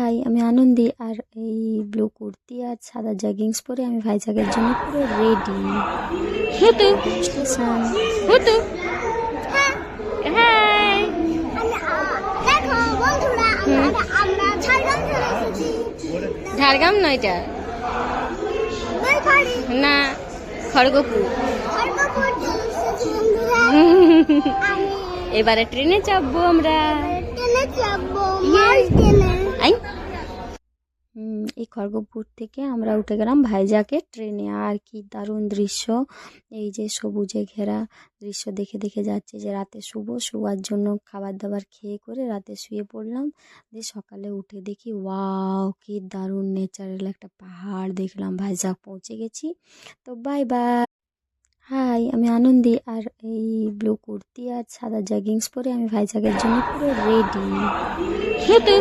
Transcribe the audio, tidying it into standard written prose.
High, আমি আনন্দি। আর এই blue kurti আর সাদা জ্যাগিংস পরে আমি ভাইজাগের জন্য পুরো রেডি। হুতু স্টেশন। হুতু হাই দেখো বন্ধুরা আমরা ঝাড়গ্রাম চলে এসেছি। ঝাড়গ্রাম নয় এটা বেলপাড়ি না খড়গপুর। খড়গপুর চলে এসেছি বন্ধুরা। আমি এবারে ট্রেনে চাপবো আমরা। ট্রেনে যাবো মাল ট্রেনে। আই এই খড়গপুর থেকে আমরা উঠে গেলাম ভাইজাকের ট্রেনে। আর কি দারুণ দৃশ্য! এই যে সবুজে ঘেরা দৃশ্য দেখে দেখে যাচ্ছে যে রাতে শোয়ার জন্য খাবার দাবার খেয়ে করে রাতে শুয়ে পড়লাম। দিয়ে সকালে উঠে দেখি ওয়াও, কি দারুণ নেচারাল একটা পাহাড় দেখলাম। ভাইজাক পৌঁছে গেছি। তো বাই বাই। হাই, আমি আনন্দি। আর এই ব্লু কুর্তি আর সাদা জ্যাগিংস পরে আমি ভাইজাগের জন্য পুরো রেডি। হুতু